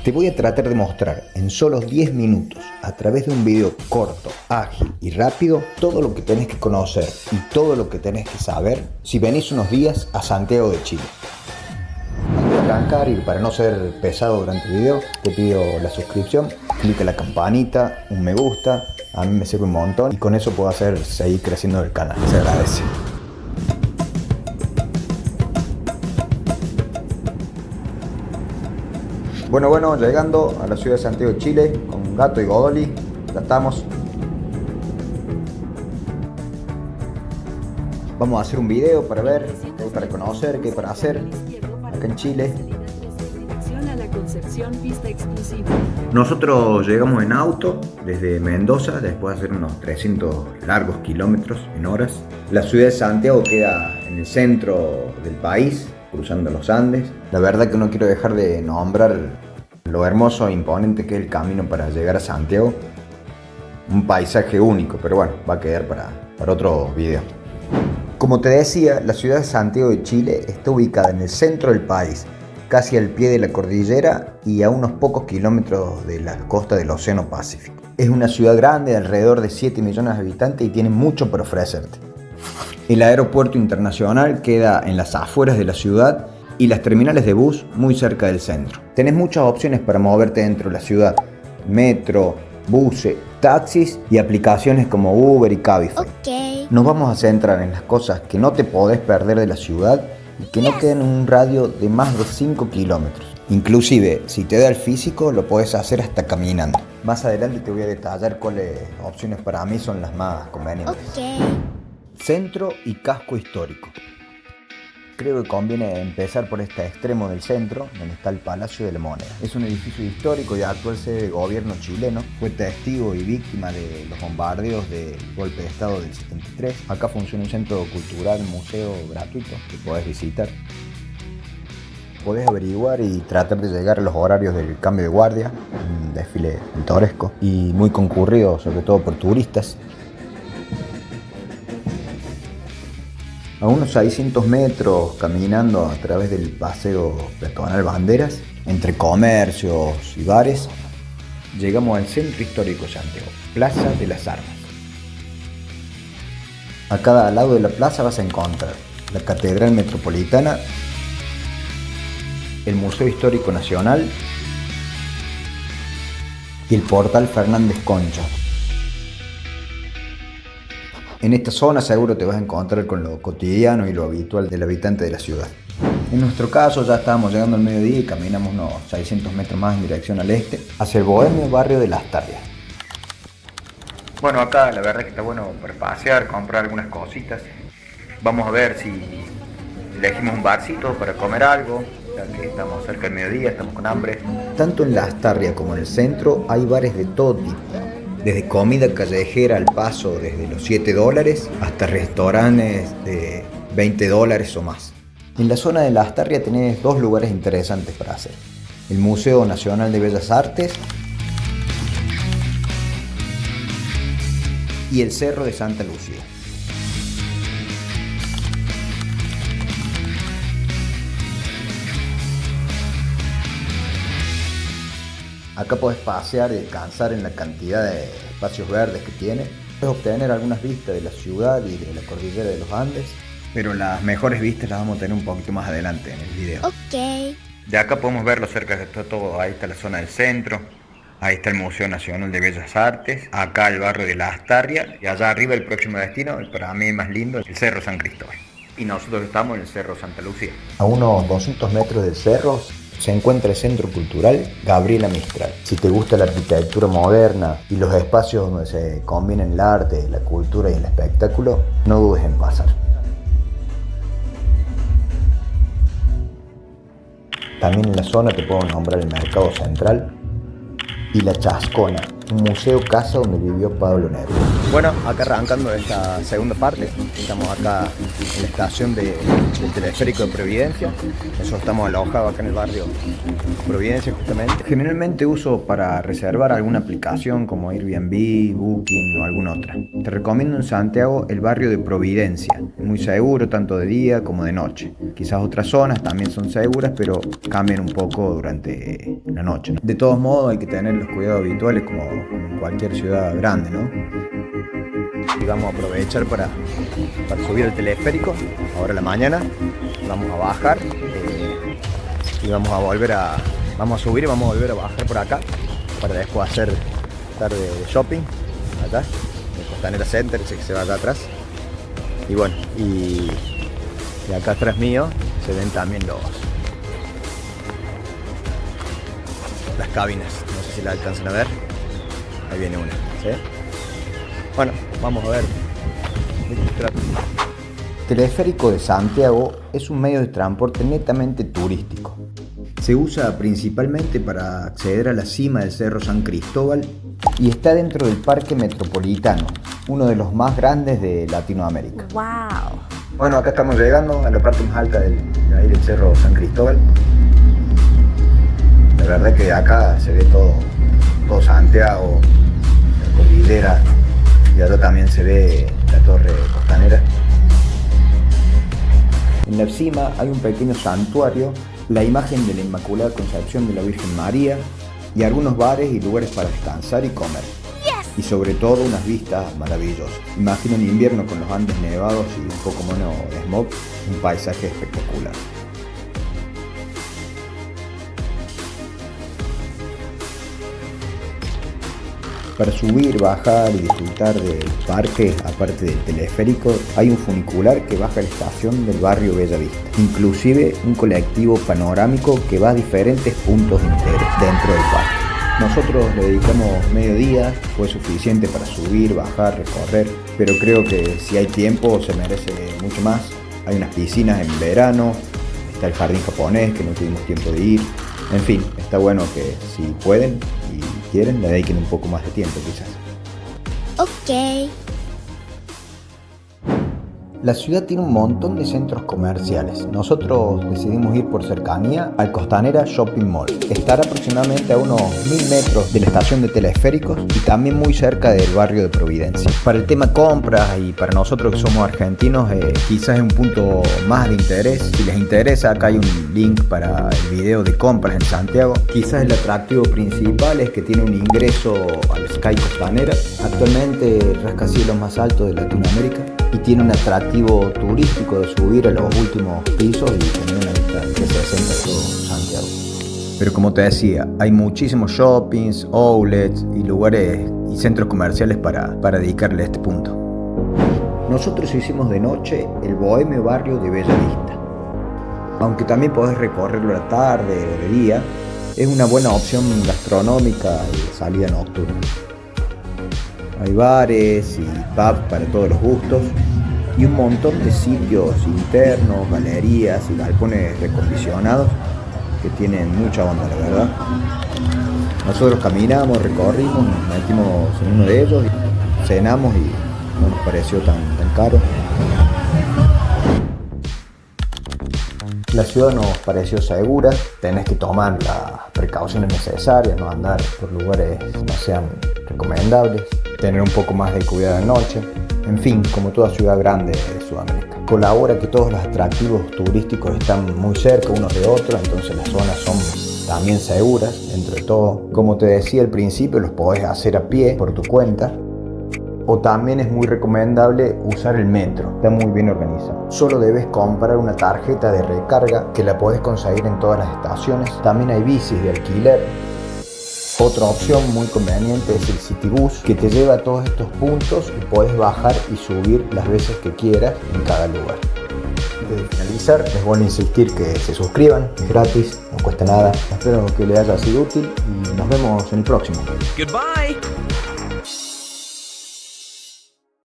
Te voy a tratar de mostrar en solo 10 minutos, a través de un video corto, ágil y rápido, todo lo que tenés que conocer y todo lo que tenés que saber si venís unos días a Santiago de Chile. Antes de arrancar y para no ser pesado durante el video, te pido la suscripción, clica la campanita, un me gusta, a mí me sirve un montón y con eso puedo seguir creciendo el canal. Se agradece. Bueno, llegando a la ciudad de Santiago de Chile con Gato y Godoli, ya estamos. Vamos a hacer un video para ver, para conocer, qué para hacer acá en Chile. Nosotros llegamos en auto desde Mendoza, después de hacer unos 300 largos kilómetros en horas. La ciudad de Santiago queda en el centro del país, cruzando los Andes. La verdad que no quiero dejar de nombrar lo hermoso e imponente que es el camino para llegar a Santiago. Un paisaje único, pero bueno, va a quedar para otro video. Como te decía, la ciudad de Santiago de Chile está ubicada en el centro del país, casi al pie de la cordillera y a unos pocos kilómetros de la costa del Océano Pacífico. Es una ciudad grande de alrededor de 7 millones de habitantes y tiene mucho para ofrecerte. El aeropuerto internacional queda en las afueras de la ciudad y las terminales de bus muy cerca del centro. Tenés muchas opciones para moverte dentro de la ciudad: metro, buses, taxis y aplicaciones como Uber y Cabify. Nos vamos a centrar en las cosas que no te podés perder de la ciudad y que no queden en un radio de más de 5 kilómetros. Inclusive, si te da el físico, lo podés hacer hasta caminando. Más adelante te voy a detallar cuáles opciones para mí son las más convenientes. Centro y casco histórico. Creo que conviene empezar por este extremo del centro, donde está el Palacio de la Moneda. Es un edificio histórico y actual sede del gobierno chileno. Fue testigo y víctima de los bombardeos del golpe de estado del 73. Acá funciona un centro cultural, museo gratuito que podés visitar. Podés averiguar y tratar de llegar a los horarios del cambio de guardia, un desfile pintoresco y muy concurrido, sobre todo por turistas. A unos 600 metros caminando a través del paseo peatonal Banderas, entre comercios y bares, llegamos al centro histórico de Santiago, Plaza de las Armas. A cada lado de la plaza vas a encontrar la Catedral Metropolitana, el Museo Histórico Nacional y el Portal Fernández Concha. En esta zona seguro te vas a encontrar con lo cotidiano y lo habitual del habitante de la ciudad. En nuestro caso ya estábamos llegando al mediodía y caminamos unos 600 metros más en dirección al este, hacia el bohemio barrio de Las Tarrias. Bueno, acá la verdad es que está bueno para pasear, comprar algunas cositas. Vamos a ver si elegimos un barcito para comer algo, ya que estamos cerca del mediodía, estamos con hambre. Tanto en Las Tarrias como en el centro hay bares de todo tipo. Desde comida callejera al paso desde los $7 hasta restaurantes de $20 o más. En la zona de Las Tarrias tenés dos lugares interesantes para hacer: el Museo Nacional de Bellas Artes y el Cerro de Santa Lucía. Acá podés pasear y descansar en la cantidad de espacios verdes que tiene. Puedes obtener algunas vistas de la ciudad y de la cordillera de los Andes, pero las mejores vistas las vamos a tener un poquito más adelante en el video. De acá podemos verlo cerca de todo. Ahí está la zona del centro, ahí está el Museo Nacional de Bellas Artes, acá el barrio de Las Tarrias y allá arriba el próximo destino, para mí más lindo, el Cerro San Cristóbal. Y nosotros estamos en el Cerro Santa Lucía. A unos 200 metros del cerro se encuentra el Centro Cultural Gabriela Mistral. Si te gusta la arquitectura moderna y los espacios donde se combinan el arte, la cultura y el espectáculo, no dudes en pasar. También en la zona te puedo nombrar el Mercado Central y la Chascona, un museo casa donde vivió Pablo Neruda. Bueno, acá arrancando esta segunda parte, estamos acá en la estación del teleférico de Providencia. Nosotros estamos alojados acá en el barrio Providencia justamente. Generalmente uso para reservar alguna aplicación como Airbnb, Booking o alguna otra. Te recomiendo en Santiago el barrio de Providencia, muy seguro tanto de día como de noche. Quizás otras zonas también son seguras, pero cambian un poco durante la noche, ¿no? De todos modos hay que tener los cuidados habituales como en cualquier ciudad grande, ¿no? Y vamos a aprovechar para subir el teleférico ahora a la mañana. Vamos a bajar y vamos a subir y vamos a volver a bajar por acá para después hacer tarde de shopping acá en Costanera Center, ese que se va acá atrás. Y bueno, y acá atrás mío se ven también las cabinas, no sé si la alcanzan a ver. Ahí viene una, ¿sí? Bueno, vamos a ver. Teleférico de Santiago es un medio de transporte netamente turístico. Se usa principalmente para acceder a la cima del Cerro San Cristóbal y está dentro del Parque Metropolitano, uno de los más grandes de Latinoamérica. ¡Wow! Bueno, acá estamos llegando a la parte más alta del Cerro San Cristóbal. La verdad que acá se ve todo Santiago, la cordillera, y allá también se ve la torre costanera. En la cima hay un pequeño santuario, la imagen de la Inmaculada Concepción de la Virgen María y algunos bares y lugares para descansar y comer. Y sobre todo unas vistas maravillosas. Imagino en invierno con los Andes nevados y un poco menos de smog, un paisaje espectacular. Para subir, bajar y disfrutar del parque, aparte del teleférico, hay un funicular que baja a la estación del barrio Bella Vista. Inclusive un colectivo panorámico que va a diferentes puntos de interés dentro del parque. Nosotros le dedicamos medio día, fue suficiente para subir, bajar, recorrer, pero creo que si hay tiempo se merece mucho más. Hay unas piscinas en verano, está el jardín japonés que no tuvimos tiempo de ir. En fin, está bueno que si pueden y quieren le dediquen un poco más de tiempo quizás. Ok. La ciudad tiene un montón de centros comerciales. Nosotros decidimos ir por cercanía al Costanera Shopping Mall. Estará aproximadamente a unos 1000 metros de la estación de teleféricos y también muy cerca del barrio de Providencia. Para el tema compras y para nosotros que somos argentinos, quizás es un punto más de interés. Si les interesa, acá hay un link para el video de compras en Santiago. Quizás el atractivo principal es que tiene un ingreso al Sky Costanera, actualmente el rascacielos más alto de Latinoamérica, y tiene un atractivo turístico de subir a los últimos pisos y tener una vista 360 de todo Santiago. Pero como te decía, hay muchísimos shoppings, outlets y lugares y centros comerciales para dedicarle a este punto. Nosotros hicimos de noche el bohemio barrio de Bella Vista. Aunque también podés recorrerlo a la tarde o de día, es una buena opción gastronómica y de salida nocturna. Hay bares y pubs para todos los gustos y un montón de sitios internos, galerías y galpones recondicionados que tienen mucha onda, la verdad. Nosotros caminamos, recorrimos, nos metimos en uno de ellos, y cenamos y no nos pareció tan caro. La ciudad nos pareció segura, tenés que tomar las precauciones necesarias, no andar por lugares que no sean recomendables, tener un poco más de cuidado de noche, en fin, como toda ciudad grande de Sudamérica. Colabora que todos los atractivos turísticos están muy cerca unos de otros, entonces las zonas son también seguras, dentro de todo. Como te decía al principio, los podés hacer a pie por tu cuenta, o también es muy recomendable usar el metro, está muy bien organizado. Solo debes comprar una tarjeta de recarga que la podés conseguir en todas las estaciones. También hay bicis de alquiler. Otra opción muy conveniente es el Citibus, que te lleva a todos estos puntos y podés bajar y subir las veces que quieras en cada lugar. Antes de finalizar, les vuelvo a insistir que se suscriban, es gratis, no cuesta nada. Espero que les haya sido útil y nos vemos en el próximo. Goodbye.